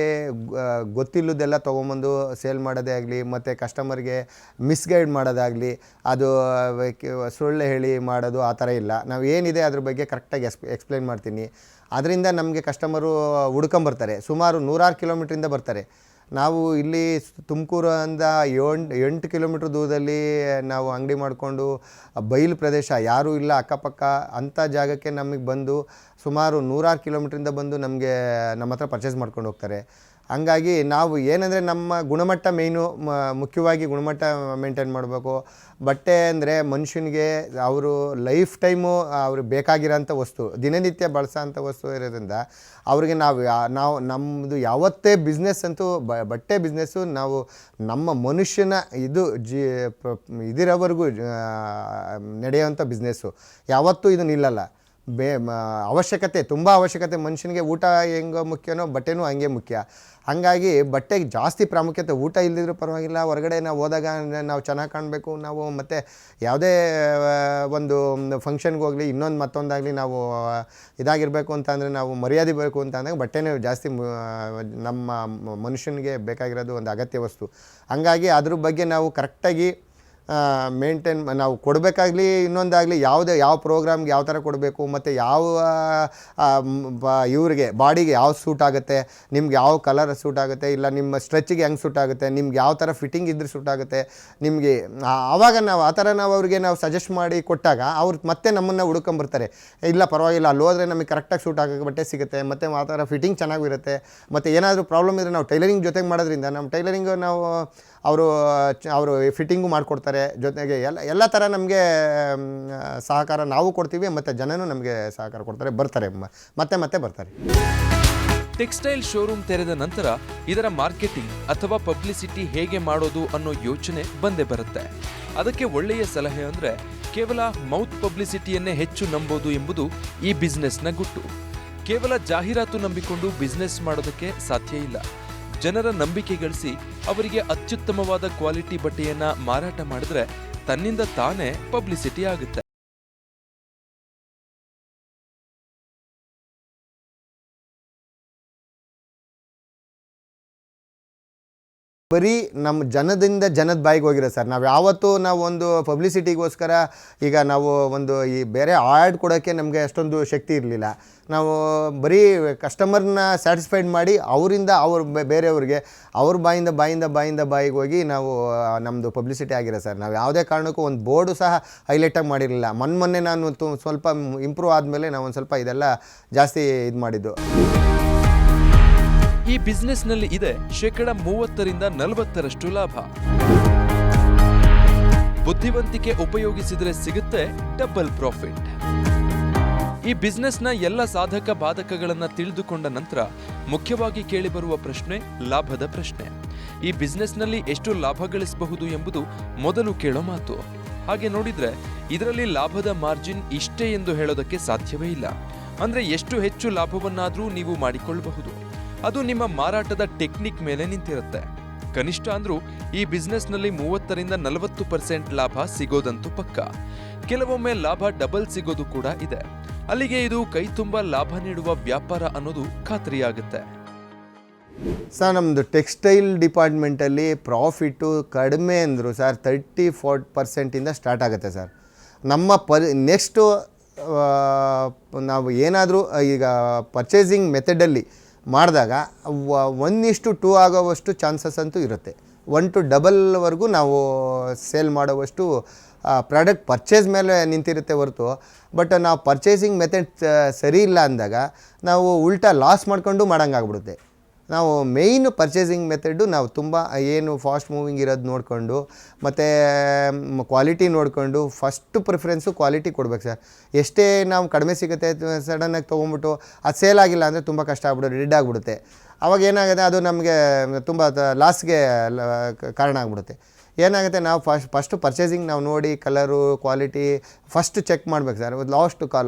ಗೊತ್ತಿಲ್ಲದೆಲ್ಲ ತೊಗೊಂಬಂದು ಸೇಲ್ ಮಾಡೋದೇ ಆಗಲಿ, ಮತ್ತು ಕಸ್ಟಮರ್ಗೆ ಮಿಸ್ಗೈಡ್ ಮಾಡೋದಾಗಲಿ, ಅದು ಸುಳ್ಳು ಹೇಳಿ ಮಾಡೋದು ಆ ಥರ ಇಲ್ಲ. ನಾವು ಏನಿದೆ ಅದ್ರ ಬಗ್ಗೆ ಕರೆಕ್ಟಾಗಿ ಎಕ್ಸ್ಪ್ಲೈನ್ ಮಾಡ್ತೀನಿ. ಅದರಿಂದ ನಮಗೆ ಕಸ್ಟಮರು ಹುಡ್ಕೊಂಬರ್ತಾರೆ. ಸುಮಾರು 106 ಕಿಲೋಮೀಟ್ರಿಂದ ಬರ್ತಾರೆ. ನಾವು ಇಲ್ಲಿ ತುಮಕೂರಿಂದ 8 ಕಿಲೋಮೀಟ್ರ್ ದೂರದಲ್ಲಿ ನಾವು ಅಂಗಡಿ ಮಾಡಿಕೊಂಡು ಬಯಲು ಪ್ರದೇಶ ಯಾರೂ ಇಲ್ಲ ಅಕ್ಕಪಕ್ಕ ಅಂಥ ಜಾಗಕ್ಕೆ ನಮಗೆ ಬಂದು ಸುಮಾರು 106 ಕಿಲೋಮೀಟ್ರಿಂದ ಬಂದು ನಮ್ಮ ಹತ್ರ ಪರ್ಚೇಸ್ ಮಾಡ್ಕೊಂಡು ಹೋಗ್ತಾರೆ. ಹಂಗಾಗಿ ನಾವು ಏನಂದರೆ ನಮ್ಮ ಗುಣಮಟ್ಟ ಮೇಯ್ನು, ಮುಖ್ಯವಾಗಿ ಗುಣಮಟ್ಟ ಮೇಂಟೈನ್ ಮಾಡಬೇಕು. ಬಟ್ಟೆ ಅಂದರೆ ಮನುಷ್ಯನಿಗೆ ಅವರು ಲೈಫ್ ಟೈಮು ಅವ್ರಿಗೆ ಬೇಕಾಗಿರೋಂಥ ವಸ್ತು, ದಿನನಿತ್ಯ ಬಳಸೋಂಥ ವಸ್ತು ಇರೋದ್ರಿಂದ ಅವ್ರಿಗೆ ನಾವು ನಮ್ಮದು ಯಾವತ್ತೇ ಬಿಸ್ನೆಸ್ ಅಂತೂ ಬಟ್ಟೆ ಬಿಸ್ನೆಸ್ಸು ನಾವು ನಮ್ಮ ಮನುಷ್ಯನ ಇದಿರೋವರೆಗೂ ನಡೆಯೋವಂಥ ಬಿಸ್ನೆಸ್ಸು. ಯಾವತ್ತೂ ಇದು ನಿಲ್ಲಲ್ಲ. ಅವಶ್ಯಕತೆ, ತುಂಬ ಅವಶ್ಯಕತೆ. ಮನುಷ್ಯನಿಗೆ ಊಟ ಹೆಂಗೆ ಮುಖ್ಯನೋ ಬಟ್ಟೆನೂ ಹಂಗೆ ಮುಖ್ಯ. ಹಾಗಾಗಿ ಬಟ್ಟೆಗೆ ಜಾಸ್ತಿ ಪ್ರಾಮುಖ್ಯತೆ. ಊಟ ಇಲ್ಲದಿದ್ರೂ ಪರವಾಗಿಲ್ಲ, ಹೊರಗಡೆ ನಾವು ಹೋದಾಗ ನಾವು ಚೆನ್ನಾಗಿ ಕಾಣಬೇಕು. ನಾವು ಮತ್ತು ಯಾವುದೇ ಒಂದು ಫಂಕ್ಷನ್ಗೆ ಹೋಗಲಿ, ಮತ್ತೊಂದಾಗಲಿ ನಾವು ಇದಾಗಿರಬೇಕು ಅಂತ ಅಂದರೆ, ನಾವು ಮರ್ಯಾದೆ ಬೇಕು ಅಂತ ಅಂದಾಗ ಬಟ್ಟೆನೇ ಜಾಸ್ತಿ ನಮ್ಮ ಮನುಷ್ಯನಿಗೆ ಬೇಕಾಗಿರೋದು ಒಂದು ಅಗತ್ಯ ವಸ್ತು. ಹಾಗಾಗಿ ಅದ್ರ ಬಗ್ಗೆ ನಾವು ಕರೆಕ್ಟಾಗಿ ಮೇಂಟೈನ್ ನಾವು ಕೊಡಬೇಕಾಗಲಿ, ಇನ್ನೊಂದಾಗಲಿ ಯಾವ ಪ್ರೋಗ್ರಾಮ್ಗೆ ಯಾವ ಥರ ಕೊಡಬೇಕು, ಮತ್ತು ಯಾವ ಇವ್ರಿಗೆ ಬಾಡಿಗೆ ಯಾವ ಸೂಟ್ ಆಗುತ್ತೆ, ನಿಮ್ಗೆ ಯಾವ ಕಲರ್ ಸೂಟ್ ಆಗುತ್ತೆ, ಇಲ್ಲ ನಿಮ್ಮ ಸ್ಟ್ರೆಚ್ಗೆ ಹೆಂಗೆ ಸೂಟ್ ಆಗುತ್ತೆ, ನಿಮ್ಗೆ ಯಾವ ಥರ ಫಿಟ್ಟಿಂಗ್ ಇದ್ರೆ ಸೂಟ್ ಆಗುತ್ತೆ ನಿಮಗೆ. ಆವಾಗ ನಾವು ಆ ಥರ ಅವ್ರಿಗೆ ಸಜೆಸ್ಟ್ ಮಾಡಿ ಕೊಟ್ಟಾಗ ಅವ್ರು ಮತ್ತೆ ನಮ್ಮನ್ನು ಹುಡ್ಕೊಂಬರ್ತಾರೆ. ಇಲ್ಲ ಪರವಾಗಿಲ್ಲ, ಅಲ್ಲಿ ಹೋದರೆ ನಮಗೆ ಕರೆಕ್ಟಾಗಿ ಸೂಟ್ ಆಗೋ ಬಟ್ಟೆ ಸಿಗುತ್ತೆ, ಮತ್ತು ಆ ಥರ ಫಿಟ್ಟಿಂಗ್ ಚೆನ್ನಾಗಿರುತ್ತೆ. ಮತ್ತು ಏನಾದರೂ ಪ್ರಾಬ್ಲಮ್ ಇದ್ದರೆ ನಾವು ಟೈಲರಿಂಗ್ ಜೊತೆಗೆ ಮಾಡೋದ್ರಿಂದ ನಮ್ಮ ಟೈಲರಿಂಗು ಅವರು ಫಿಟ್ಟಿಂಗು ಮಾಡಿಕೊಡ್ತಾರೆ. ಜೊತೆಗೆ ಎಲ್ಲ ಥರ ನಮಗೆ ಸಹಕಾರ ನಾವು ಕೊಡ್ತೀವಿ, ಮತ್ತು ಜನನೂ ನಮಗೆ ಸಹಕಾರ ಕೊಡ್ತಾರೆ, ಬರ್ತಾರೆ, ಮತ್ತೆ ಬರ್ತಾರೆ. ಟೆಕ್ಸ್ಟೈಲ್ ಶೋರೂಮ್ ತೆರೆದ ನಂತರ ಇದರ ಮಾರ್ಕೆಟಿಂಗ್ ಅಥವಾ ಪಬ್ಲಿಸಿಟಿ ಹೇಗೆ ಮಾಡೋದು ಅನ್ನೋ ಯೋಚನೆ ಬಂದೇ ಬರುತ್ತೆ. ಅದಕ್ಕೆ ಒಳ್ಳೆಯ ಸಲಹೆ ಅಂದರೆ ಕೇವಲ ಮೌತ್ ಪಬ್ಲಿಸಿಟಿಯನ್ನೇ ಹೆಚ್ಚು ನಂಬೋದು ಎಂಬುದು ಈ ಬಿಸ್ನೆಸ್ನ ಗುಟ್ಟು. ಕೇವಲ ಜಾಹೀರಾತು ನಂಬಿಕೊಂಡು ಬಿಸ್ನೆಸ್ ಮಾಡೋದಕ್ಕೆ ಸಾಧ್ಯ ಇಲ್ಲ. ಜನರ ನಂಬಿಕೆ ಗಳಿಸಿ ಅವರಿಗೆ ಅತ್ಯುತ್ತಮವಾದ ಕ್ವಾಲಿಟಿ ಬಟ್ಟೆಯನ್ನ ಮಾರಾಟ ಮಾಡಿದ್ರೆ ತನ್ನಿಂದ ತಾನೇ ಪಬ್ಲಿಸಿಟಿ ಆಗುತ್ತೆ. ಬರೀ ನಮ್ಮ ಜನದ ಬಾಯಿಗೆ ಹೋಗಿರೋ ಸರ್. ನಾವು ಯಾವತ್ತೂ ಒಂದು ಪಬ್ಲಿಸಿಟಿಗೋಸ್ಕರ ಈಗ ನಾವು ಈ ಬೇರೆ ಆ್ಯಡ್ ಕೊಡೋಕ್ಕೆ ನಮಗೆ ಅಷ್ಟೊಂದು ಶಕ್ತಿ ಇರಲಿಲ್ಲ. ನಾವು ಬರೀ ಕಸ್ಟಮರ್ನ ಸ್ಯಾಟಿಸ್ಫೈಡ್ ಮಾಡಿ ಅವರಿಂದ ಬೇರೆಯವ್ರಿಗೆ ಅವ್ರ ಬಾಯಿಗೆ ಹೋಗಿ ನಾವು ನಮ್ಮದು ಪಬ್ಲಿಸಿಟಿ ಆಗಿರೋ ಸರ್. ನಾವು ಯಾವುದೇ ಕಾರಣಕ್ಕೂ ಒಂದು ಬೋರ್ಡು ಸಹ ಹೈಲೈಟಾಗಿ ಮಾಡಿರಲಿಲ್ಲ. ಮೊನ್ನೆ ನಾನು ಸ್ವಲ್ಪ ಇಂಪ್ರೂವ್ ಆದಮೇಲೆ ನಾವು ಒಂದು ಸ್ವಲ್ಪ ಇದೆಲ್ಲ ಜಾಸ್ತಿ ಇದು ಮಾಡಿದ್ದು. ಈ ಬಿಸ್ನೆಸ್ನಲ್ಲಿ ಇದೆ 30% ಲಾಭ. ಬುದ್ಧಿವಂತಿಕೆ ಉಪಯೋಗಿಸಿದರೆ ಸಿಗುತ್ತೆ ಡಬಲ್ ಪ್ರಾಫಿಟ್. ಈ ಬಿಸ್ನೆಸ್ನ ಎಲ್ಲ ಸಾಧಕ ಬಾಧಕಗಳನ್ನ ತಿಳಿದುಕೊಂಡ ನಂತರ ಮುಖ್ಯವಾಗಿ ಕೇಳಿಬರುವ ಪ್ರಶ್ನೆ ಲಾಭದ ಪ್ರಶ್ನೆ. ಈ ಬಿಸ್ನೆಸ್ನಲ್ಲಿ ಎಷ್ಟು ಲಾಭ ಗಳಿಸಬಹುದು ಎಂಬುದು ಮೊದಲು ಕೇಳೋ ಮಾತು. ಹಾಗೆ ನೋಡಿದ್ರೆ ಇದರಲ್ಲಿ ಲಾಭದ ಮಾರ್ಜಿನ್ ಇಷ್ಟೇ ಎಂದು ಹೇಳೋದಕ್ಕೆ ಸಾಧ್ಯವೇ ಇಲ್ಲ. ಅಂದ್ರೆ ಎಷ್ಟು ಹೆಚ್ಚು ಲಾಭವನ್ನಾದರೂ ನೀವು ಮಾಡಿಕೊಳ್ಳಬಹುದು. ಅದು ನಿಮ್ಮ ಮಾರಾಟದ ಟೆಕ್ನಿಕ್ ಮೇಲೆ ನಿಂತಿರುತ್ತೆ. ಕನಿಷ್ಠ ಅಂದ್ರೂ ಈ ಬಿಸ್ನೆಸ್ನಲ್ಲಿ 30-40% ಲಾಭ ಸಿಗೋದಂತೂ ಪಕ್ಕ. ಕೆಲವೊಮ್ಮೆ ಲಾಭ ಡಬಲ್ ಸಿಗೋದು ಕೂಡ ಇದೆ. ಅಲ್ಲಿಗೆ ಇದು ಕೈ ತುಂಬ ಲಾಭ ನೀಡುವ ವ್ಯಾಪಾರ ಅನ್ನೋದು ಖಾತ್ರಿಯಾಗುತ್ತೆ. ಸರ್, ನಮ್ಮದು ಟೆಕ್ಸ್ಟೈಲ್ ಡಿಪಾರ್ಟ್ಮೆಂಟಲ್ಲಿ ಪ್ರಾಫಿಟ್ಟು ಕಡಿಮೆ ಅಂದರು ಸರ್ 30-40% ಸ್ಟಾರ್ಟ್ ಆಗುತ್ತೆ ಸರ್. ನಮ್ಮ ನೆಕ್ಸ್ಟು ನಾವು ಏನಾದರೂ ಈಗ ಪರ್ಚೇಸಿಂಗ್ ಮೆಥಡಲ್ಲಿ ಮಾಡಿದಾಗ 1:2 ಆಗೋವಷ್ಟು ಚಾನ್ಸಸ್ ಅಂತೂ ಇರುತ್ತೆ. 1 to ಡಬಲ್ವರೆಗೂ ನಾವು ಸೇಲ್ ಮಾಡೋವಷ್ಟು ಪ್ರಾಡಕ್ಟ್ ಪರ್ಚೇಸ್ ಮೇಲೆ ನಿಂತಿರುತ್ತೆ ಹೊರತು. ಬಟ್ ನಾವು ಪರ್ಚೇಸಿಂಗ್ ಮೆಥಡ್ ಸರಿ ಇಲ್ಲ ಅಂದಾಗ ನಾವು ಉಲ್ಟಾ ಲಾಸ್ ಮಾಡ್ಕೊಂಡು ಮಾಡೋಂಗಾಗ್ಬಿಡುತ್ತೆ. ನಾವು ಮೇಯ್ನ್ ಪರ್ಚೇಸಿಂಗ್ ಮೆಥಡು ನಾವು ತುಂಬ ಏನು ಫಾಸ್ಟ್ ಮೂವಿಂಗ್ ಇರೋದು ನೋಡಿಕೊಂಡು, ಮತ್ತು ಕ್ವಾಲಿಟಿ ನೋಡಿಕೊಂಡು ಫಸ್ಟ್ ಪ್ರಿಫರೆನ್ಸು ಕ್ವಾಲಿಟಿ ಕೊಡ್ಬೇಕು ಸರ್. ಎಷ್ಟೇ ನಾವು ಕಡಿಮೆ ಸಿಗುತ್ತೆ ಸಡನ್ನಾಗಿ ತೊಗೊಂಬಿಟ್ಟು ಅದು ಸೇಲ್ ಆಗಿಲ್ಲ ಅಂದರೆ ತುಂಬ ಕಷ್ಟ ಆಗ್ಬಿಡುತ್ತೆ, ಡೆಡ್ ಆಗಿಬಿಡುತ್ತೆ. ಅವಾಗ ಏನಾಗುತ್ತೆ, ಅದು ನಮಗೆ ತುಂಬ ಲಾಸ್ಗೆ ಕಾರಣ ಆಗಿಬಿಡುತ್ತೆ. ಏನಾಗುತ್ತೆ, ನಾವು ಫಸ್ಟು ಪರ್ಚೇಸಿಂಗ್ ನಾವು ನೋಡಿ ಕಲರು ಕ್ವಾಲಿಟಿ ಫಸ್ಟ್ ಚೆಕ್ ಮಾಡ್ಬೇಕು ಸರ್.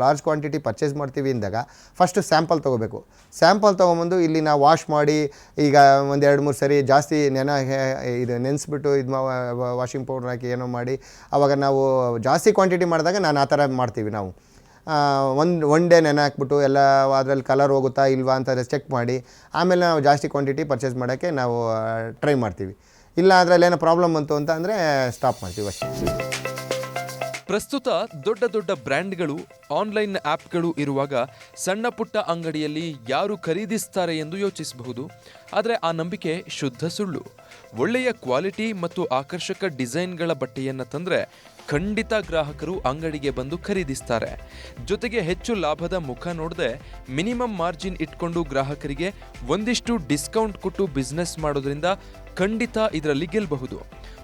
ಲಾರ್ಜ್ ಕ್ವಾಂಟಿಟಿ ಪರ್ಚೇಸ್ ಮಾಡ್ತೀವಿ ಅಂದಾಗ ಫಸ್ಟು ಸ್ಯಾಂಪಲ್ ತೊಗೋಬೇಕು. ಸ್ಯಾಂಪಲ್ ತೊಗೊಂಬಂದು ಇಲ್ಲಿ ನಾವು ವಾಶ್ ಮಾಡಿ, ಈಗ ಒಂದು 2-3 ಸರಿ ಜಾಸ್ತಿ ಇದು ನೆನೆಸ್ಬಿಟ್ಟು ವಾಷಿಂಗ್ ಪೌಡ್ರ್ ಹಾಕಿ ಏನೋ ಮಾಡಿ, ಆವಾಗ ನಾವು ಜಾಸ್ತಿ ಕ್ವಾಂಟಿಟಿ ಮಾಡಿದಾಗ ನಾನು ಆ ಥರ ಮಾಡ್ತೀವಿ. ನಾವು ಒನ್ ಡೇ ನೆನೆ ಹಾಕ್ಬಿಟ್ಟು ಎಲ್ಲ ಅದರಲ್ಲಿ ಕಲರ್ ಹೋಗುತ್ತಾ ಇಲ್ವಾ ಅಂತ ಚೆಕ್ ಮಾಡಿ ಆಮೇಲೆ ನಾವು ಜಾಸ್ತಿ ಕ್ವಾಂಟಿಟಿ ಪರ್ಚೇಸ್ ಮಾಡೋಕ್ಕೆ ನಾವು ಟ್ರೈ ಮಾಡ್ತೀವಿ. ಇಲ್ಲ ಅದರಲ್ಲಿ ಏನೋ ಪ್ರಾಬ್ಲಮ್ ಬಂತು ಅಂತ ಅಂದರೆ ಸ್ಟಾಪ್ ಮಾಡ್ತೀವಿ ಅಷ್ಟೇ. ಪ್ರಸ್ತುತ ದೊಡ್ಡ ದೊಡ್ಡ ಬ್ರ್ಯಾಂಡ್ಗಳು, ಆನ್ಲೈನ್ ಆ್ಯಪ್ಗಳು ಇರುವಾಗ ಸಣ್ಣ ಪುಟ್ಟ ಅಂಗಡಿಯಲ್ಲಿ ಯಾರು ಖರೀದಿಸ್ತಾರೆ ಎಂದು ಯೋಚಿಸಬಹುದು. ಆದರೆ ಆ ನಂಬಿಕೆ ಶುದ್ಧ ಸುಳ್ಳು. ಒಳ್ಳೆಯ ಕ್ವಾಲಿಟಿ ಮತ್ತು ಆಕರ್ಷಕ ಡಿಸೈನ್ಗಳ ಬಟ್ಟೆಯನ್ನು ತಂದರೆ ಖಂಡಿತ ಗ್ರಾಹಕರು ಅಂಗಡಿಗೆ ಬಂದು ಖರೀದಿಸ್ತಾರೆ. ಜೊತೆಗೆ ಹೆಚ್ಚು ಲಾಭದ ಮುಖ ನೋಡದೆ ಮಿನಿಮಮ್ ಮಾರ್ಜಿನ್ ಇಟ್ಕೊಂಡು ಗ್ರಾಹಕರಿಗೆ ಒಂದಿಷ್ಟು ಡಿಸ್ಕೌಂಟ್ ಕೊಟ್ಟು ಬಿಸ್ನೆಸ್ ಮಾಡೋದ್ರಿಂದ ಖಂಡಿತ ಇದರಲ್ಲಿ ಗೆಲ್ಲಬಹುದು.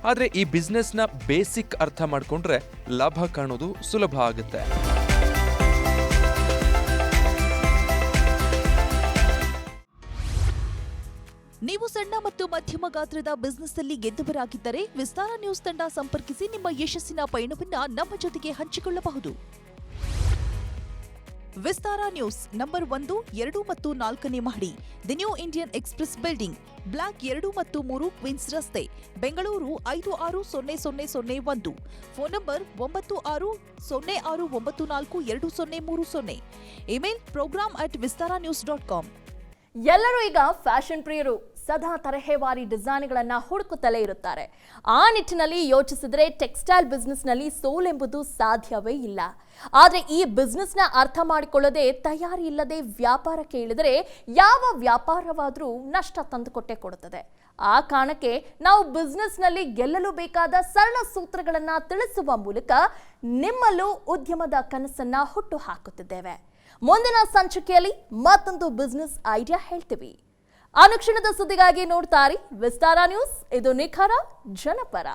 ಆದರೆ ಈ ಬಿಸ್ನೆಸ್ನ ಬೇಸಿಕ್ ಅರ್ಥ ಮಾಡಿಕೊಂಡ್ರೆ ಲಾಭ ಕಾಣೋದು ಸುಲಭ ಆಗುತ್ತೆ. ನೀವು ಸಣ್ಣ ಮತ್ತು ಮಧ್ಯಮ ಗಾತ್ರದ ಬಿಸ್ನೆಸ್ ಅಲ್ಲಿ ಗೆದ್ದವರಾಗಿದ್ದರೆ ವಿಸ್ತಾರ ನ್ಯೂಸ್ ತಂಡ ಸಂಪರ್ಕಿಸಿ ನಿಮ್ಮ ಯಶಸ್ಸಿನ ಪಯಣವನ್ನ ನಮ್ಮ ಜೊತೆಗೆ ಹಂಚಿಕೊಳ್ಳಬಹುದು. ವಿಸ್ತಾರ ನ್ಯೂಸ್ ನಂಬರ್ 1, 2 ಮತ್ತು 4ನೇ ಮಹಡಿ, the new Indian express building, block 2 ಮತ್ತು 3, ಕ್ವೀನ್ಸ್ ರಸ್ತೆ, Bengaluru 560001. Phone number 9606942030. Email program@vistaranews.com. ಎಲ್ಲರೂ ಈಗ ಫ್ಯಾಷನ್ ಪ್ರಿಯರು, ಸದಾ ತರಹೇವಾರಿ ಡಿಸೈನ್ಗಳನ್ನ ಹುಡುಕುತ್ತಲೇ ಇರುತ್ತಾರೆ. ಆ ನಿಟ್ಟಿನಲ್ಲಿ ಯೋಚಿಸಿದ್ರೆ ಟೆಕ್ಸ್ಟೈಲ್ ಬಿಸ್ನೆಸ್ನಲ್ಲಿ ಸೋಲೆಂಬುದು ಸಾಧ್ಯವೇ ಇಲ್ಲ. ಆದರೆ ಈ ಬಿಸ್ನೆಸ್ನ ಅರ್ಥ ಮಾಡಿಕೊಳ್ಳದೆ ತಯಾರಿ ಇಲ್ಲದೆ ವ್ಯಾಪಾರಕ್ಕೆ ಇಳಿದರೆ ಯಾವ ವ್ಯಾಪಾರವಾದರೂ ನಷ್ಟ ತಂದುಕೊಟ್ಟೇ ಕೊಡುತ್ತದೆ. ಆ ಕಾರಣಕ್ಕೆ ನಾವು ಬಿಸ್ನೆಸ್ನಲ್ಲಿ ಗೆಲ್ಲಲು ಬೇಕಾದ ಸರಳ ಸೂತ್ರಗಳನ್ನು ತಿಳಿಸುವ ಮೂಲಕ ನಿಮ್ಮಲ್ಲೂ ಉದ್ಯಮದ ಕನಸನ್ನ ಹುಟ್ಟು ಹಾಕುತ್ತಿದ್ದೇವೆ. ಮುಂದಿನ ಸಂಚಿಕೆಯಲ್ಲಿ ಮತ್ತೊಂದು ಬಿಸ್ನೆಸ್ ಐಡಿಯಾ ಹೇಳ್ತೀವಿ. ಅನುಕ್ಷಣದ ಸುದ್ದಿಗಾಗಿ ನೋಡ್ತಾರೆ ವಿಸ್ತಾರ ನ್ಯೂಸ್. ಇದು ನಿಖರ ಜನಪರ.